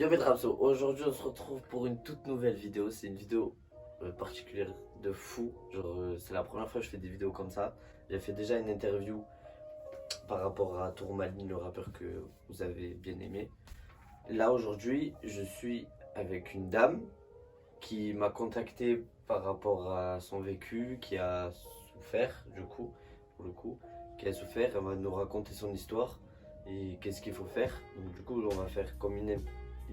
Yo Rapso, aujourd'hui on se retrouve pour une toute nouvelle vidéo. C'est une vidéo particulière de fou. C'est la première fois que je fais des vidéos comme ça. J'ai fait déjà une interview par rapport à Tourmaline, le rappeur que vous avez bien aimé. Là aujourd'hui, je suis avec une dame qui m'a contacté par rapport à son vécu, qui a souffert du coup, pour le coup, qui a souffert. Elle va nous raconter son histoire et qu'est-ce qu'il faut faire. Donc du coup, on va faire comme une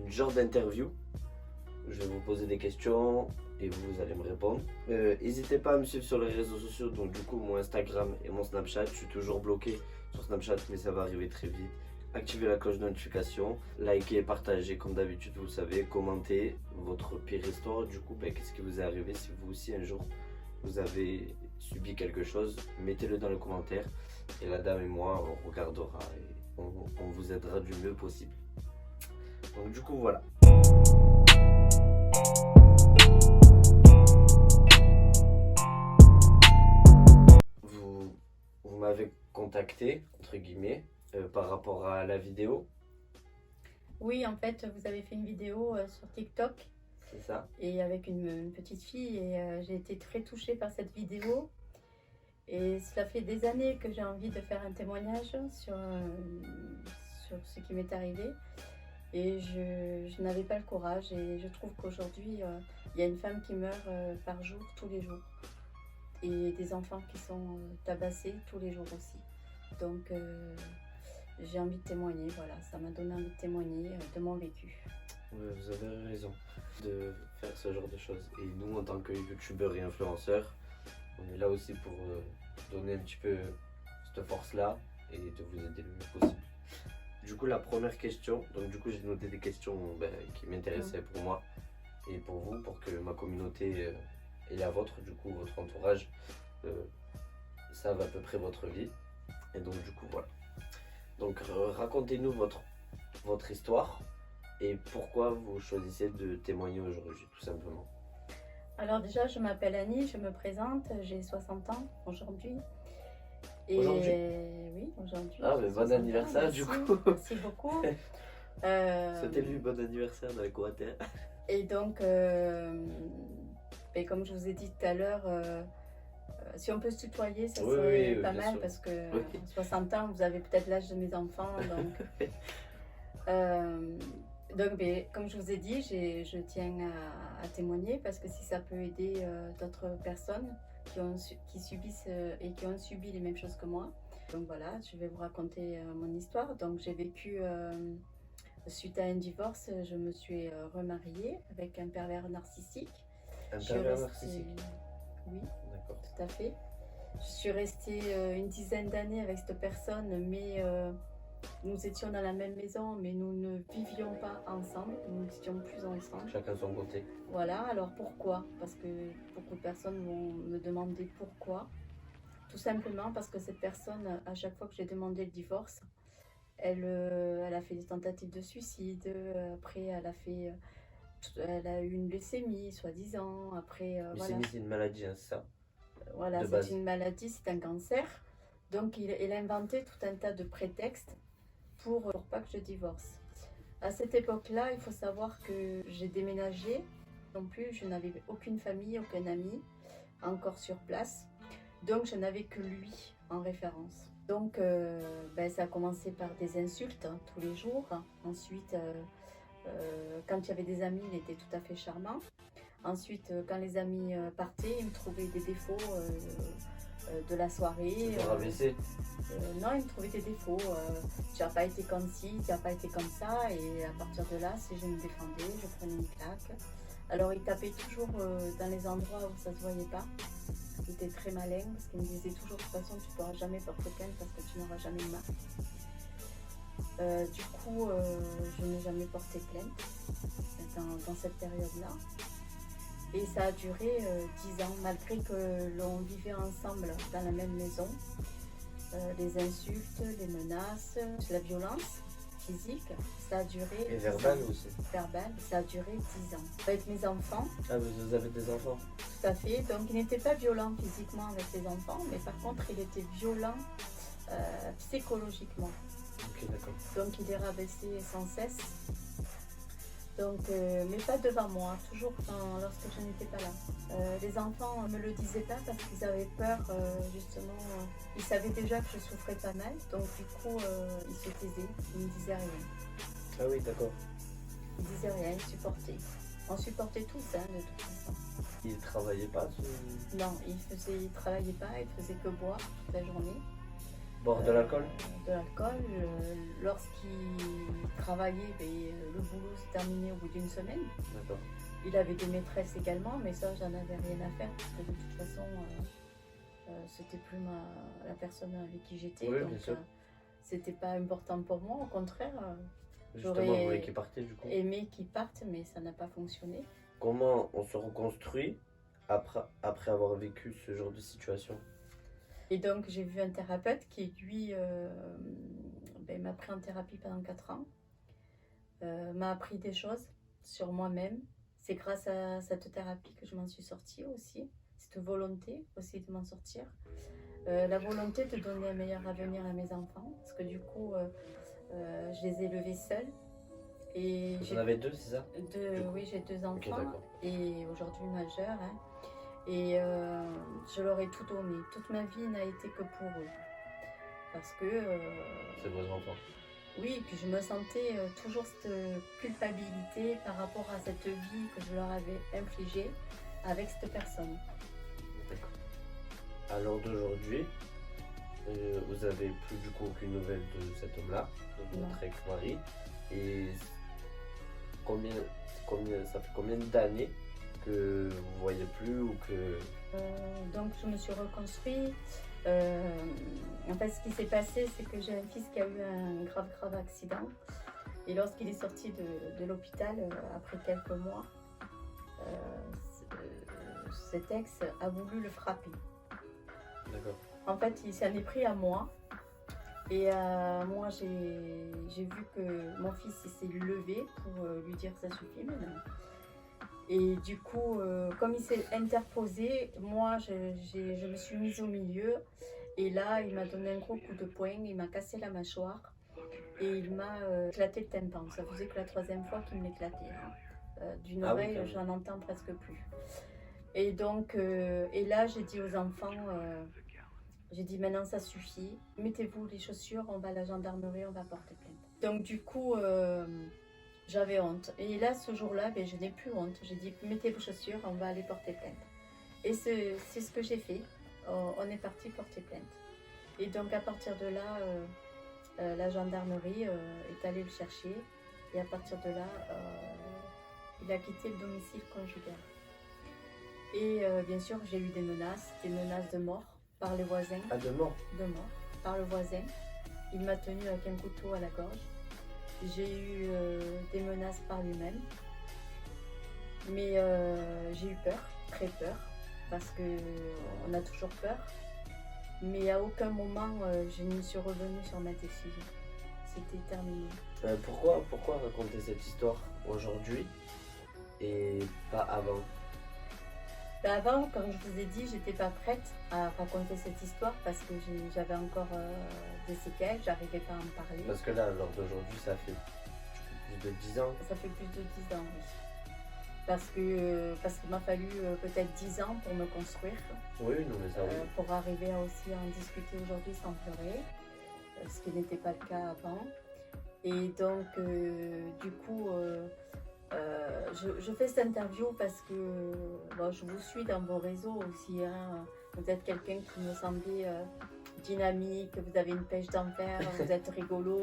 genre d'interview. Je vais vous poser des questions et vous allez me répondre. N'hésitez pas à me suivre sur les réseaux sociaux. Donc du coup, mon Instagram et mon Snapchat. Je suis toujours bloqué sur Snapchat, mais ça va arriver très vite. Activez la cloche de notification, likez, partagez comme d'habitude, vous le savez, commentez votre pire histoire. Du coup, qu'est-ce qui vous est arrivé si vous aussi un jour vous avez subi quelque chose, mettez-le dans les commentaires et la dame et moi on regardera et on vous aidera du mieux possible. Donc du coup voilà. Vous m'avez contacté, entre guillemets, par rapport à la vidéo. Oui, en fait, vous avez fait une vidéo sur TikTok C'est ça. et avec une petite fille et j'ai été très touchée par cette vidéo. Et cela fait des années que j'ai envie de faire un témoignage sur ce qui m'est arrivé. Et je n'avais pas le courage et je trouve qu'aujourd'hui, il y a une femme qui meurt par jour, tous les jours. Et des enfants qui sont tabassés tous les jours aussi. Donc j'ai envie de témoigner, voilà, ça m'a donné envie de témoigner de mon vécu. Ouais, vous avez raison de faire ce genre de choses. Et nous, en tant que youtubeurs et influenceurs, on est là aussi pour donner un petit peu cette force-là et de vous aider le mieux possible. Du coup, la première question, donc du coup j'ai noté des questions qui m'intéressaient pour moi et pour vous, pour que ma communauté et la vôtre, du coup votre entourage, savent à peu près votre vie. Et donc du coup voilà. Donc racontez-nous votre histoire et pourquoi vous choisissez de témoigner aujourd'hui, tout simplement. Alors déjà, je m'appelle Annie, je me présente, j'ai 60 ans aujourd'hui. Et Aujourd'hui? oui, aujourd'hui. Ah, mais bon anniversaire du coup. Merci beaucoup. Souhaitez-lui bon anniversaire dans les commentaires. Et donc, comme je vous ai dit tout à l'heure, si on peut se tutoyer, ça serait pas mal sûr. parce que 60 ans, vous avez peut-être l'âge de mes enfants. Donc, comme je vous ai dit, je tiens à témoigner parce que si ça peut aider d'autres personnes qui subissent et qui ont subi les mêmes choses que moi. Donc voilà, je vais vous raconter mon histoire. Donc j'ai vécu, suite à un divorce, je me suis remariée avec un pervers narcissique. Un pervers narcissique? Oui, d'accord. Tout à fait. Je suis restée une dizaine d'années avec cette personne, mais nous étions dans la même maison, mais nous ne vivions pas ensemble, nous n'étions plus ensemble. Chacun de son côté. Voilà, alors pourquoi? Parce que beaucoup de personnes vont me demander pourquoi. Tout simplement parce que cette personne, à chaque fois que j'ai demandé le divorce, elle a fait des tentatives de suicide, après elle a eu une leucémie, soi-disant, après... Leucémie, c'est une maladie, hein, c'est ça? Voilà, c'est une maladie, c'est un cancer. Donc il a inventé tout un tas de prétextes pour pas que je divorce. À cette époque-là, il faut savoir que j'ai déménagé. Non plus, je n'avais aucune famille, aucun ami encore sur place. Donc je n'avais que lui en référence. Donc ça a commencé par des insultes tous les jours. Ensuite, quand il y avait des amis, il était tout à fait charmant. Ensuite, quand les amis partaient, ils me trouvaient des défauts de la soirée. Non, ils me trouvaient des défauts. Tu n'as pas été comme ci, tu n'as pas été comme ça. Et à partir de là, si je me défendais, je prenais une claque. Alors, ils tapaient toujours dans les endroits où ça ne se voyait pas. Ils étaient très malins parce qu'ils me disaient toujours de toute façon, tu ne pourras jamais porter plainte parce que tu n'auras jamais de marque. Du coup, je n'ai jamais porté plainte dans cette période-là. Et ça a duré 10 ans, malgré que l'on vivait ensemble dans la même maison. Les insultes, les menaces, la violence physique, ça a duré... Et verbale aussi? Verbale, ça a duré 10 ans. Avec mes enfants. Ah, vous avez des enfants? Tout à fait. Donc il n'était pas violent physiquement avec les enfants, mais par contre il était violent psychologiquement. Ok, d'accord. Donc il les rabaissait sans cesse. Donc, mais pas devant moi, toujours lorsque je n'étais pas là. Les enfants ne me le disaient pas parce qu'ils avaient peur, justement. Ils savaient déjà que je souffrais pas mal, donc du coup, ils se taisaient, ils ne disaient rien. Ah oui, d'accord. Ils disaient rien, ils supportaient. On supportait tous, hein, de toute façon. Ils ne travaillaient pas Non, ils travaillaient pas, ils faisaient que boire toute la journée. Boire de l'alcool? De l'alcool. Lorsqu'il travaillait, le boulot s'est terminé au bout d'une semaine. D'accord. Il avait des maîtresses également, mais ça, j'en avais rien à faire parce que de toute façon, c'était plus la personne avec qui j'étais. Oui, donc, bien sûr. c'était pas important pour moi. Au contraire, Justement, vous voulez qu'ils partent du coup? aimé qu'ils partent, mais ça n'a pas fonctionné. Comment on se reconstruit après avoir vécu ce genre de situation? Et donc, j'ai vu un thérapeute qui, lui, m'a pris en thérapie pendant 4 ans, m'a appris des choses sur moi-même. C'est grâce à cette thérapie que je m'en suis sortie aussi, cette volonté aussi de m'en sortir. La volonté de donner un meilleur avenir à mes enfants, parce que du coup, je les ai élevés seuls. Et Vous en avez 2, c'est ça? Oui, j'ai 2 enfants, d'accord. et aujourd'hui majeurs. Hein. Et je leur ai tout donné. Toute ma vie n'a été que pour eux. Parce que... C'est vos enfants. Oui, et puis je me sentais toujours cette culpabilité par rapport à cette vie que je leur avais infligée avec cette personne. D'accord. À l'heure d'aujourd'hui, vous avez plus du coup aucune nouvelle de cet homme-là, de votre ex-mari. Et ça fait combien d'années que vous voyez plus ou que... Donc je me suis reconstruite. En fait, ce qui s'est passé, c'est que j'ai un fils qui a eu un grave accident. Et lorsqu'il est sorti de l'hôpital, après quelques mois, cet ex a voulu le frapper. D'accord. En fait, il s'en est pris à moi. Et moi, j'ai vu que mon fils s'est levé pour lui dire ça suffit maintenant. Et du coup, comme il s'est interposé, moi, je me suis mise au milieu. Et là, il m'a donné un gros coup de poing, il m'a cassé la mâchoire et il m'a éclaté le tympan. Ça faisait que la 3e fois qu'il me l'éclatait. Hein. D'une oreille, oui, j'en entends presque plus. Et donc, et là, j'ai dit aux enfants, j'ai dit maintenant ça suffit, mettez-vous les chaussures, on va à la gendarmerie, on va porter plainte. Donc du coup, j'avais honte. Et là, ce jour-là, je n'ai plus honte. J'ai dit, mettez vos chaussures, on va aller porter plainte. Et c'est ce que j'ai fait. On est parti porter plainte. Et donc, à partir de là, la gendarmerie est allée le chercher. Et à partir de là, il a quitté le domicile conjugal. Et bien sûr, j'ai eu des menaces de mort par les voisins. Ah, de mort? De mort, par le voisin. Il m'a tenue avec un couteau à la gorge. J'ai eu des menaces par lui-même, mais j'ai eu peur, très peur, parce qu'on a toujours peur, mais à aucun moment je ne suis revenue sur ma décision. C'était terminé. Pourquoi raconter cette histoire aujourd'hui et pas avant? Avant, comme je vous ai dit, j'étais pas prête à raconter cette histoire parce que j'avais encore des séquelles, j'arrivais pas à en parler. Parce que là, lors d'aujourd'hui, ça fait plus de 10 ans. Ça fait plus de 10 ans, oui. Parce qu'il m'a fallu peut-être 10 ans pour me construire. Oui, non mais ça oui. Pour arriver à aussi en discuter aujourd'hui sans pleurer, ce qui n'était pas le cas avant. Et donc, du coup... je fais cette interview parce que je vous suis dans vos réseaux aussi. Hein. Vous êtes quelqu'un qui me semblait dynamique, vous avez une pêche d'enfer, vous êtes rigolo.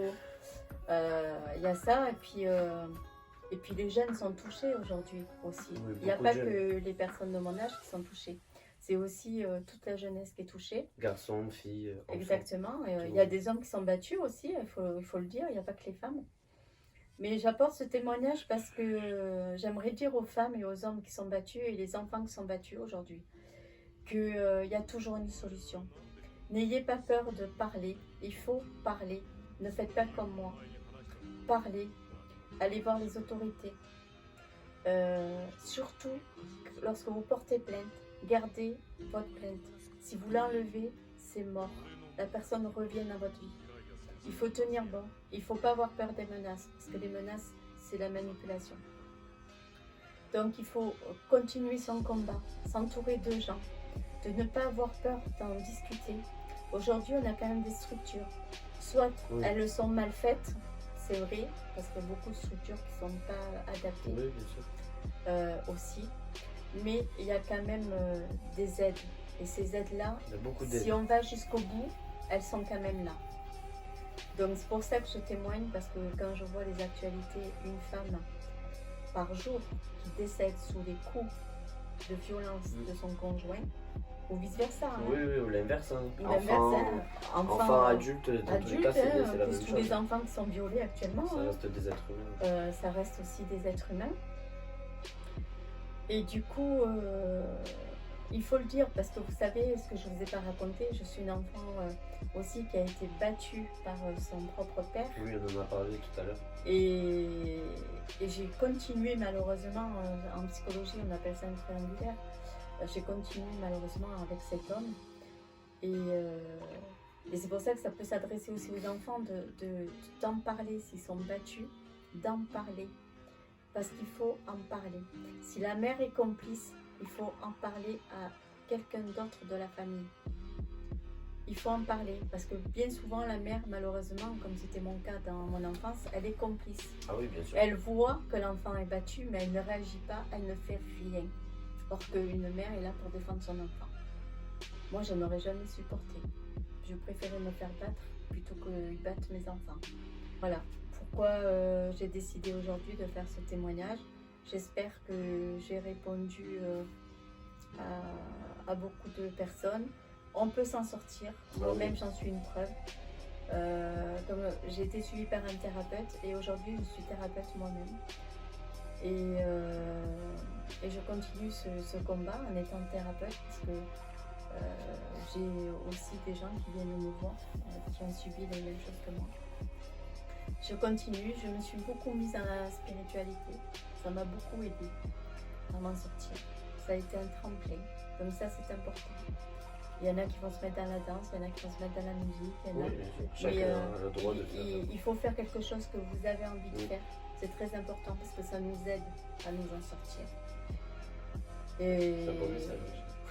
Il y a ça. Et puis les jeunes sont touchés aujourd'hui aussi. Oui, il n'y a pas que les personnes de mon âge qui sont touchées. C'est aussi toute la jeunesse qui est touchée. Garçons, filles, enfants. Exactement. Il y a des hommes qui sont battus aussi, il faut le dire. Il n'y a pas que les femmes. Mais j'apporte ce témoignage parce que j'aimerais dire aux femmes et aux hommes qui sont battus et les enfants qui sont battus aujourd'hui qu'il y a toujours une solution. N'ayez pas peur de parler, il faut parler. Ne faites pas comme moi. Parlez, allez voir les autorités. Surtout, lorsque vous portez plainte, gardez votre plainte. Si vous l'enlevez, c'est mort. La personne revient dans votre vie. Il faut tenir bon. Il ne faut pas avoir peur des menaces. Parce que les menaces, c'est la manipulation. Donc il faut continuer son combat, s'entourer de gens, de ne pas avoir peur d'en discuter. Aujourd'hui, on a quand même des structures. Soit elles sont mal faites, c'est vrai, parce qu'il y a beaucoup de structures qui ne sont pas adaptées. Oui, bien sûr. Aussi. Mais il y a quand même des aides. Et ces aides-là, si on va jusqu'au bout, elles sont quand même là. Donc c'est pour ça que je témoigne, parce que quand je vois les actualités, une femme par jour qui décède sous les coups de violence de son conjoint, ou vice-versa. Hein. Oui, ou l'inverse. Hein. Enfant adulte, dans tous les cas, c'est la même chose. Tous les enfants qui sont violés actuellement, ça reste des êtres humains. Ça reste aussi des êtres humains. Et du coup, il faut le dire, parce que vous savez, ce que je ne vous ai pas raconté, je suis une enfant aussi qui a été battue par son propre père. Oui, on en a parlé tout à l'heure. Et j'ai continué malheureusement, en psychologie on appelle ça un triangulaire, j'ai continué malheureusement avec cet homme. Et c'est pour ça que ça peut s'adresser aussi aux enfants, d'en parler s'ils sont battus, d'en parler. Parce qu'il faut en parler. Si la mère est complice, il faut en parler à quelqu'un d'autre de la famille. Il faut en parler, parce que bien souvent la mère, malheureusement, comme c'était mon cas dans mon enfance, elle est complice. Ah oui, bien sûr. Elle voit que l'enfant est battu, mais elle ne réagit pas, elle ne fait rien. Or qu'une mère est là pour défendre son enfant. Moi, je n'aurais jamais supporté. Je préférais me faire battre plutôt qu'ils battent mes enfants. Voilà. Pourquoi j'ai décidé aujourd'hui de faire ce témoignage. J'espère que j'ai répondu à beaucoup de personnes. On peut s'en sortir, moi-même j'en suis une preuve. Comme j'ai été suivie par un thérapeute et aujourd'hui je suis thérapeute moi-même. Et je continue ce combat en étant thérapeute parce que j'ai aussi des gens qui viennent me voir, qui ont subi les mêmes choses que moi. Je continue, je me suis beaucoup mise dans la spiritualité. Ça m'a beaucoup aidée à m'en sortir. Ça a été un tremplin. Donc ça, c'est important. Il y en a qui vont se mettre dans la danse, il y en a qui vont se mettre dans la musique. Chacun a le droit de faire. Il faut faire quelque chose que vous avez envie de faire. C'est très important parce que ça nous aide à nous en sortir. C'est un bon message.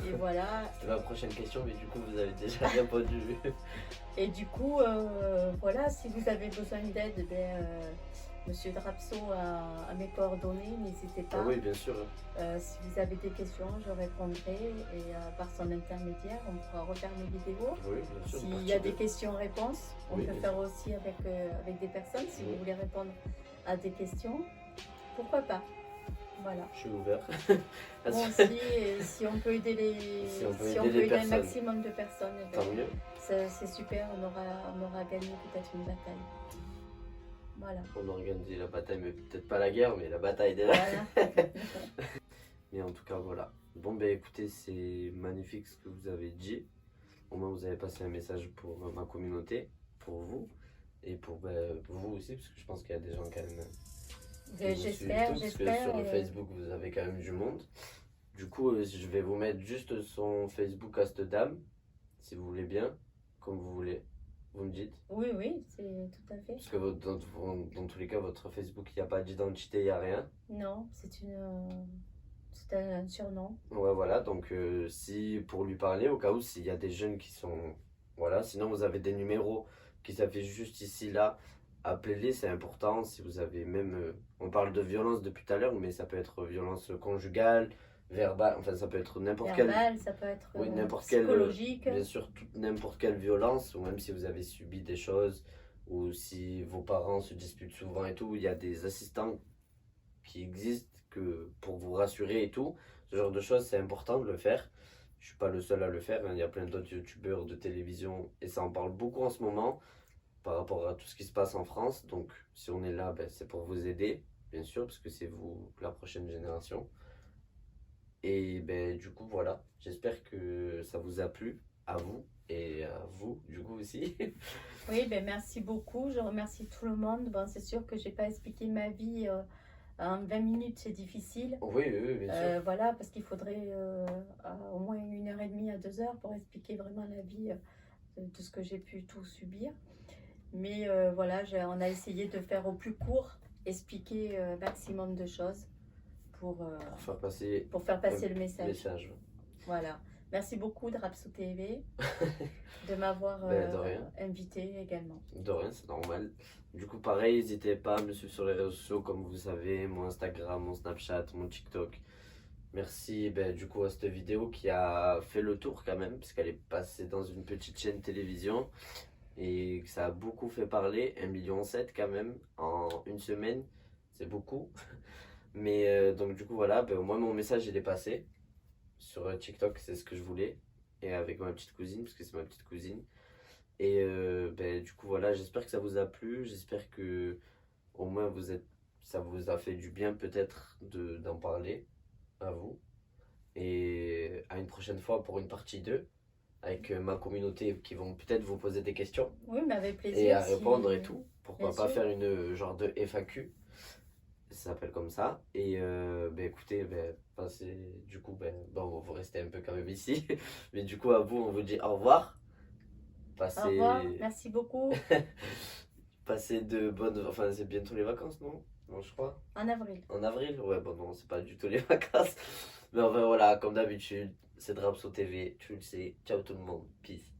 Et voilà. C'était ma prochaine question, mais du coup, vous avez déjà répondu. Et du coup, voilà, si vous avez besoin d'aide, Monsieur Drapso a mes coordonnées, n'hésitez pas. Ah oui, bien sûr. Si vous avez des questions, je répondrai et par son intermédiaire, on pourra refaire nos vidéos. Oui, bien sûr. S'il y a des questions-réponses, on peut faire aussi avec des personnes. Si vous voulez répondre à des questions, pourquoi pas. Voilà. Je suis ouvert. Bon, si on peut aider un maximum de personnes, tant mieux. C'est super, on aura gagné peut-être une bataille. Voilà. On a organisé la bataille, mais peut-être pas la guerre, mais la bataille déjà. Voilà. Mais en tout cas, voilà. Bon, ben écoutez, c'est magnifique ce que vous avez dit. Au moins, vous avez passé un message pour ma communauté, pour vous, et pour vous aussi, parce que je pense qu'il y a des gens quand même. J'espère. Parce que sur Facebook, vous avez quand même du monde. Du coup, je vais vous mettre juste son Facebook à cette dame, si vous voulez bien, comme vous voulez. Vous me dites? Oui, c'est tout à fait. Parce que dans tous les cas, votre Facebook, il n'y a pas d'identité, il n'y a rien. Non, c'est un surnom. Ouais, voilà, donc si pour lui parler, au cas où, s'il y a des jeunes qui sont... Voilà, sinon vous avez des numéros qui s'affichent juste ici, là. Appelez-les, c'est important. Si vous avez même... on parle de violence depuis tout à l'heure, mais ça peut être violence conjugale, verbale, enfin ça peut être n'importe quelle... ça peut être psychologique. Bien sûr, n'importe quelle violence, ou même si vous avez subi des choses, ou si vos parents se disputent souvent et tout, il y a des assistants qui existent pour vous rassurer et tout. Ce genre de choses, c'est important de le faire. Je suis pas le seul à le faire, hein. Il y a plein d'autres youtubeurs de télévision, et ça en parle beaucoup en ce moment, par rapport à tout ce qui se passe en France. Donc si on est là, c'est pour vous aider, bien sûr, parce que c'est vous la prochaine génération. Et du coup voilà, j'espère que ça vous a plu, à vous et à vous du coup aussi. Oui, merci beaucoup, je remercie tout le monde. Bon, c'est sûr que j'ai pas expliqué ma vie en 20 minutes, c'est difficile. Oui, bien sûr. Voilà, parce qu'il faudrait au moins 1h30 à 2 heures pour expliquer vraiment la vie de ce que j'ai pu tout subir. Mais voilà, on a essayé de faire au plus court, expliquer un maximum de choses pour faire passer le message. message. Voilà. Merci beaucoup Drapso TV de m'avoir De rien. invité également. De rien, c'est normal. Du coup, pareil, n'hésitez pas à me suivre sur les réseaux sociaux, comme vous savez, mon Instagram, mon Snapchat, mon TikTok. Merci du coup à cette vidéo qui a fait le tour quand même, parce qu'elle est passée dans une petite chaîne télévision et que ça a beaucoup fait parler. 1,7 million quand même en une semaine, c'est beaucoup. Mais donc du coup voilà, au moins mon message il est passé sur TikTok, c'est ce que je voulais. Et avec ma petite cousine, parce que c'est ma petite cousine. Et du coup voilà, j'espère que ça vous a plu, j'espère que au moins ça vous a fait du bien peut-être d'en parler à vous. Et à une prochaine fois pour une partie 2 avec ma communauté qui vont peut-être vous poser des questions. Oui, mais avec plaisir. Et à répondre et tout. Pourquoi Bien pas sûr. faire une genre de FAQ. Ça s'appelle comme ça. Et écoutez, du coup, vous restez un peu quand même ici. Mais du coup, à vous, on vous dit au revoir. Au revoir, merci beaucoup. Passez de bonnes... Enfin, c'est bientôt les vacances, non? Non, je crois. En avril. En avril? Ouais, bon, non, c'est pas du tout les vacances. Mais enfin, voilà, comme d'habitude, c'est Drapso TV, tu le sais. Ciao tout le monde, peace.